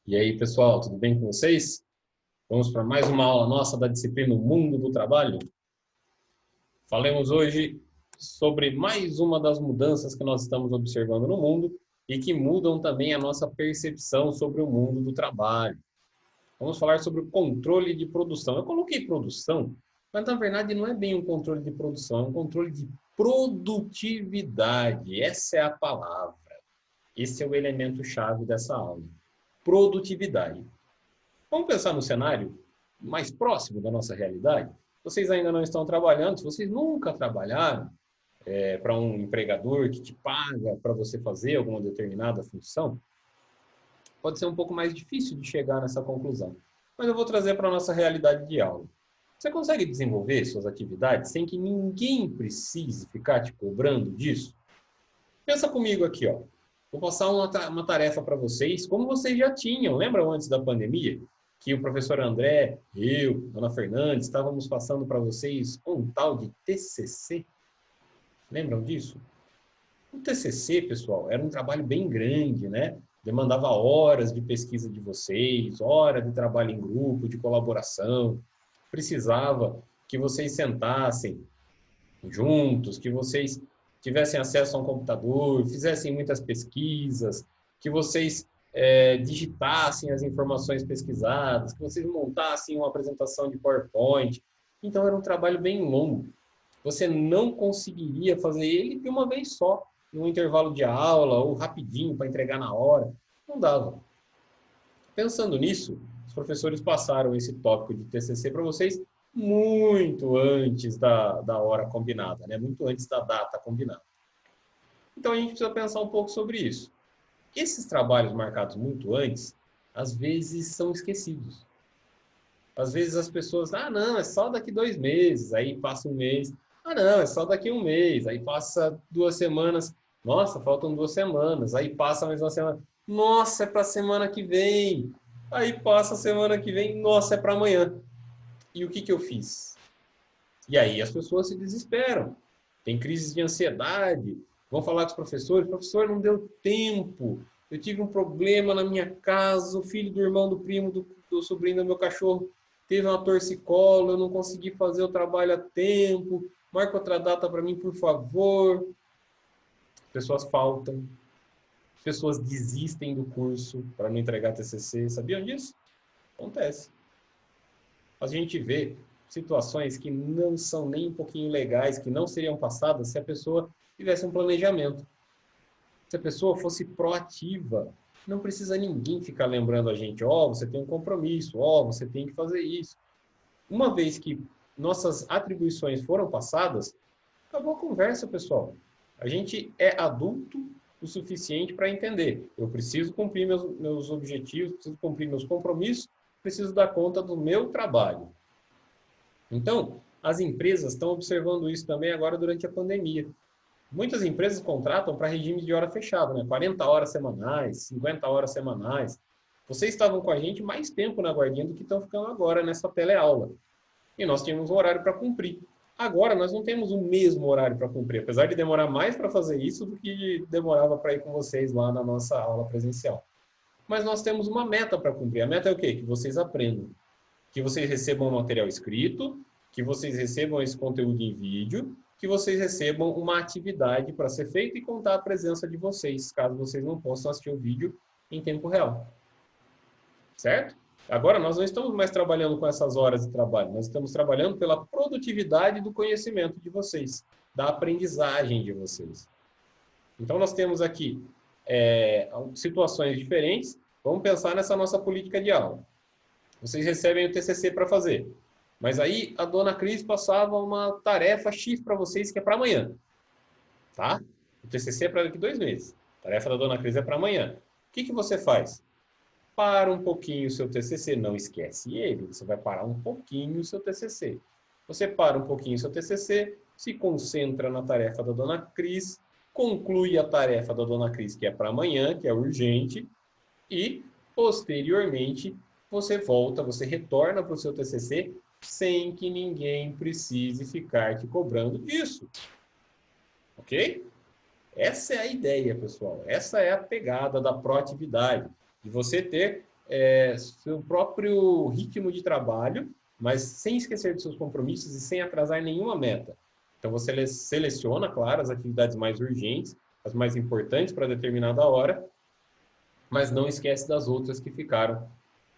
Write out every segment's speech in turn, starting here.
E aí, pessoal, tudo bem com vocês? Vamos para mais uma aula nossa da disciplina O Mundo do Trabalho. Falemos hoje sobre mais uma das mudanças que nós estamos observando no mundo e que mudam também a nossa percepção sobre o mundo do trabalho. Vamos falar sobre o controle de produção. Eu coloquei produção, mas na verdade não é bem um controle de produção, é um controle de produtividade. Essa é a palavra. Esse é o elemento-chave dessa aula. Produtividade. Vamos pensar no cenário mais próximo da nossa realidade? Vocês ainda não estão trabalhando, se vocês nunca trabalharam para um empregador que te paga para você fazer alguma determinada função, pode ser um pouco mais difícil de chegar nessa conclusão. Mas eu vou trazer para a nossa realidade de aula. Você consegue desenvolver suas atividades sem que ninguém precise ficar te cobrando disso? Pensa comigo aqui, ó. Vou passar uma tarefa para vocês, como vocês já tinham. Lembram antes da pandemia? Que o professor André, eu, Dona Fernandes, estávamos passando para vocês um tal de TCC. Lembram disso? O TCC, pessoal, era um trabalho bem grande, né? Demandava horas de pesquisa de vocês, horas de trabalho em grupo, de colaboração. Precisava que vocês sentassem juntos, que vocês tivessem acesso a um computador, fizessem muitas pesquisas, que vocês digitassem as informações pesquisadas, que vocês montassem uma apresentação de PowerPoint. Então, era um trabalho bem longo. Você não conseguiria fazer ele de uma vez só, num intervalo de aula ou rapidinho para entregar na hora. Não dava. Pensando nisso, os professores passaram esse tópico de TCC para vocês muito antes da hora combinada, né? Muito antes da data combinada. Então, a gente precisa pensar um pouco sobre isso. Esses trabalhos marcados muito antes, às vezes são esquecidos. Às vezes as pessoas, não, é só daqui 2 meses, aí passa um mês. Não, é só daqui um mês, aí passa 2 semanas. Nossa, faltam 2 semanas, aí passa mais uma semana. Nossa, é para a semana que vem. Aí passa a semana que vem, nossa, é para amanhã. E o que eu fiz? E aí as pessoas se desesperam. Tem crises de ansiedade. Vão falar com os professores. Professor, não deu tempo. Eu tive um problema na minha casa. O filho do irmão, do primo, do sobrinho do meu cachorro teve uma torcicolo. Eu não consegui fazer o trabalho a tempo. Marca outra data para mim, por favor. Pessoas faltam. Pessoas desistem do curso para não entregar TCC. Sabiam disso? Acontece. A gente vê situações que não são nem um pouquinho legais, que não seriam passadas se a pessoa tivesse um planejamento. Se a pessoa fosse proativa, não precisa ninguém ficar lembrando a gente, você tem um compromisso, você tem que fazer isso. Uma vez que nossas atribuições foram passadas, acabou a conversa, pessoal. A gente é adulto o suficiente para entender. Eu preciso cumprir meus objetivos, preciso cumprir meus compromissos, preciso dar conta do meu trabalho. Então, as empresas estão observando isso também agora durante a pandemia. Muitas empresas contratam para regimes de hora fechada, né? 40 horas semanais, 50 horas semanais. Vocês estavam com a gente mais tempo na guardinha do que estão ficando agora nessa teleaula. E nós tínhamos um horário para cumprir. Agora, nós não temos o mesmo horário para cumprir, apesar de demorar mais para fazer isso do que demorava para ir com vocês lá na nossa aula presencial. Mas nós temos uma meta para cumprir. A meta é o quê? Que vocês aprendam. Que vocês recebam um material escrito, que vocês recebam esse conteúdo em vídeo, que vocês recebam uma atividade para ser feita e contar a presença de vocês, caso vocês não possam assistir o vídeo em tempo real. Certo? Agora, nós não estamos mais trabalhando com essas horas de trabalho, nós estamos trabalhando pela produtividade do conhecimento de vocês, da aprendizagem de vocês. Então, nós temos aqui situações diferentes. Vamos pensar nessa nossa política de aula. Vocês recebem o TCC para fazer. Mas aí a dona Cris passava uma tarefa X para vocês que é para amanhã. Tá? O TCC é para daqui 2 meses. A tarefa da dona Cris é para amanhã. O que você faz? Para um pouquinho o seu TCC. Não esquece ele. Você vai parar um pouquinho o seu TCC. Você para um pouquinho o seu TCC, se concentra na tarefa da dona Cris, conclui a tarefa da dona Cris, que é para amanhã, que é urgente, e, posteriormente, você volta, você retorna para o seu TCC sem que ninguém precise ficar te cobrando disso. Ok? Essa é a ideia, pessoal. Essa é a pegada da proatividade. De você ter seu próprio ritmo de trabalho, mas sem esquecer dos seus compromissos e sem atrasar nenhuma meta. Então, você seleciona, claro, as atividades mais urgentes, as mais importantes para determinada hora, mas não esquece das outras que ficaram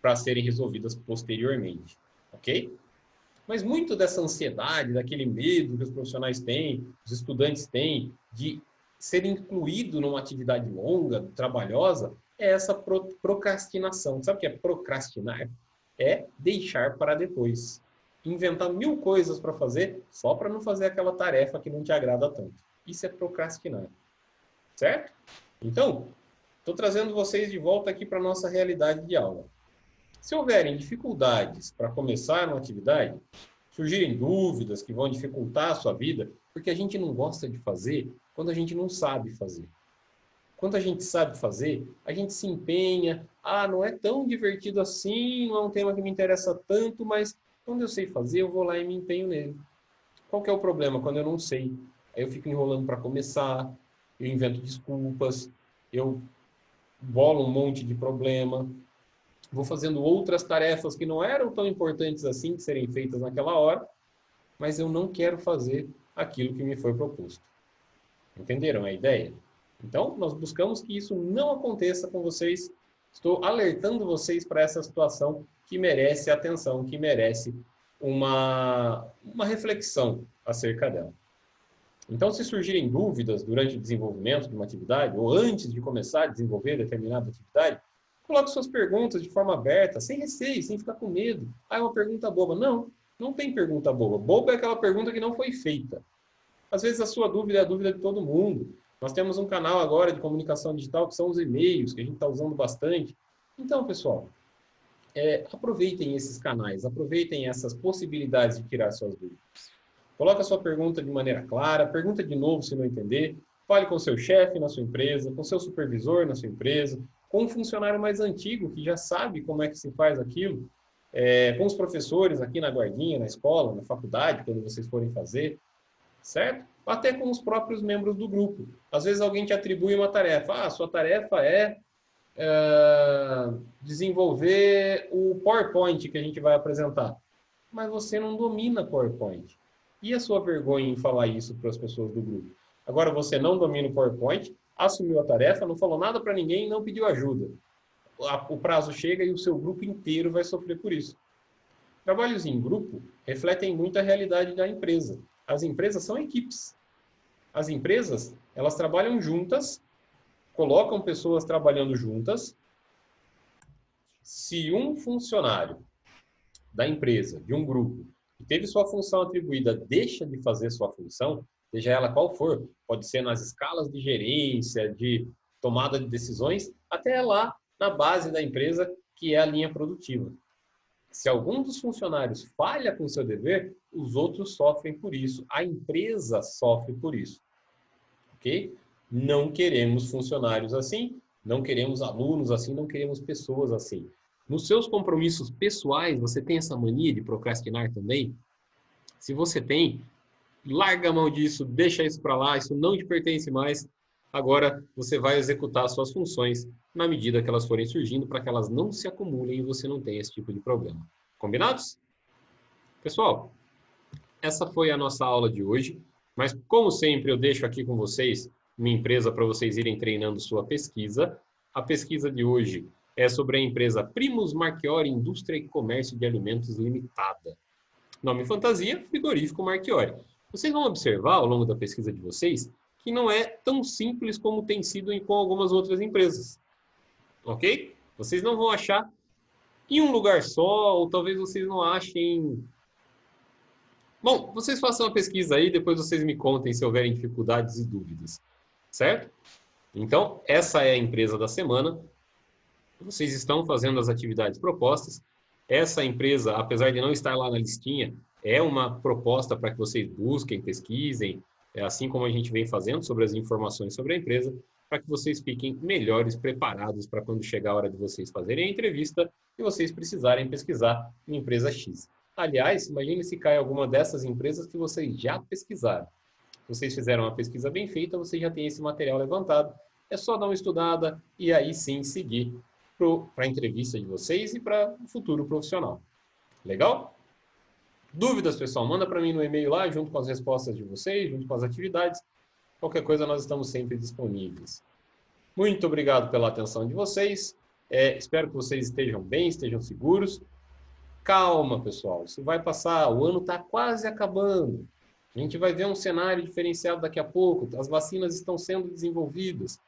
para serem resolvidas posteriormente, ok? Mas muito dessa ansiedade, daquele medo que os profissionais têm, os estudantes têm, de ser incluído numa atividade longa, trabalhosa, é essa procrastinação. Sabe o que é procrastinar? É deixar para depois. Inventar 1000 coisas para fazer só para não fazer aquela tarefa que não te agrada tanto. Isso é procrastinar. Certo? Então, estou trazendo vocês de volta aqui para a nossa realidade de aula. Se houverem dificuldades para começar uma atividade, surgirem dúvidas que vão dificultar a sua vida, porque a gente não gosta de fazer quando a gente não sabe fazer. Quando a gente sabe fazer, a gente se empenha, não é tão divertido assim, não é um tema que me interessa tanto, mas quando eu sei fazer, eu vou lá e me empenho nele. Qual que é o problema? Quando eu não sei, aí eu fico enrolando para começar, eu invento desculpas, eu bolo um monte de problema, vou fazendo outras tarefas que não eram tão importantes assim de serem feitas naquela hora, mas eu não quero fazer aquilo que me foi proposto. Entenderam a ideia? Então, nós buscamos que isso não aconteça com vocês. Estou alertando vocês para essa situação que merece atenção, que merece uma reflexão acerca dela. Então, se surgirem dúvidas durante o desenvolvimento de uma atividade, ou antes de começar a desenvolver determinada atividade, coloque suas perguntas de forma aberta, sem receio, sem ficar com medo. É uma pergunta boba. Não, não tem pergunta boba. Boba é aquela pergunta que não foi feita. Às vezes a sua dúvida é a dúvida de todo mundo. Nós temos um canal agora de comunicação digital que são os e-mails, que a gente está usando bastante. Então, pessoal, aproveitem esses canais, aproveitem essas possibilidades de tirar suas dúvidas. Coloque a sua pergunta de maneira clara, pergunta de novo se não entender, fale com o seu chefe na sua empresa, com o seu supervisor na sua empresa, com um funcionário mais antigo que já sabe como é que se faz aquilo, com os professores aqui na guardinha, na escola, na faculdade, quando vocês forem fazer, certo? Até com os próprios membros do grupo. Às vezes alguém te atribui uma tarefa. Sua tarefa é desenvolver o PowerPoint que a gente vai apresentar. Mas você não domina PowerPoint. E a sua vergonha em falar isso para as pessoas do grupo? Agora você não domina o PowerPoint, assumiu a tarefa, não falou nada para ninguém, não pediu ajuda. O prazo chega e o seu grupo inteiro vai sofrer por isso. Trabalhos em grupo refletem muito a realidade da empresa. As empresas são equipes. As empresas, elas trabalham juntas, colocam pessoas trabalhando juntas. Se um funcionário da empresa, de um grupo, que teve sua função atribuída, deixa de fazer sua função, seja ela qual for, pode ser nas escalas de gerência, de tomada de decisões, até lá na base da empresa, que é a linha produtiva. Se algum dos funcionários falha com seu dever, os outros sofrem por isso. A empresa sofre por isso. Ok? Não queremos funcionários assim, não queremos alunos assim, não queremos pessoas assim. Nos seus compromissos pessoais, você tem essa mania de procrastinar também? Se você tem, larga a mão disso, deixa isso para lá, isso não te pertence mais. Agora você vai executar suas funções na medida que elas forem surgindo, para que elas não se acumulem e você não tenha esse tipo de problema. Combinados? Pessoal, essa foi a nossa aula de hoje, mas como sempre eu deixo aqui com vocês minha empresa para vocês irem treinando sua pesquisa. A pesquisa de hoje é sobre a empresa Primus Marchiori Indústria e Comércio de Alimentos Limitada. Nome fantasia, frigorífico Marchiori. Vocês vão observar ao longo da pesquisa de vocês que não é tão simples como tem sido com algumas outras empresas. Ok? Vocês não vão achar em um lugar só, ou talvez vocês não achem... Bom, vocês façam a pesquisa aí, depois vocês me contem se houverem dificuldades e dúvidas. Certo? Então, essa é a empresa da semana. Vocês estão fazendo as atividades propostas. Essa empresa, apesar de não estar lá na listinha, é uma proposta para que vocês busquem, pesquisem, assim como a gente vem fazendo sobre as informações sobre a empresa, para que vocês fiquem melhores preparados para quando chegar a hora de vocês fazerem a entrevista e vocês precisarem pesquisar em empresa X. Aliás, imagine se cai alguma dessas empresas que vocês já pesquisaram. Se vocês fizeram uma pesquisa bem feita, vocês já têm esse material levantado. É só dar uma estudada e aí sim seguir para a entrevista de vocês e para o futuro profissional. Legal? Dúvidas, pessoal? Manda para mim no e-mail lá, junto com as respostas de vocês, junto com as atividades. Qualquer coisa, nós estamos sempre disponíveis. Muito obrigado pela atenção de vocês. Espero que vocês estejam bem, estejam seguros. Calma, pessoal. Isso vai passar. O ano está quase acabando. A gente vai ver um cenário diferenciado daqui a pouco. As vacinas estão sendo desenvolvidas.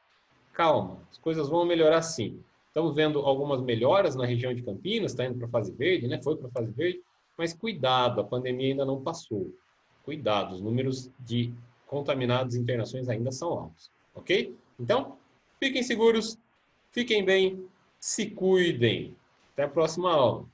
Calma. As coisas vão melhorar sim. Estamos vendo algumas melhoras na região de Campinas. Está indo para a fase verde, né? Foi para a fase verde. Mas cuidado, a pandemia ainda não passou. Cuidado, os números de contaminados e internações ainda são altos. Ok? Então, fiquem seguros, fiquem bem, se cuidem. Até a próxima aula.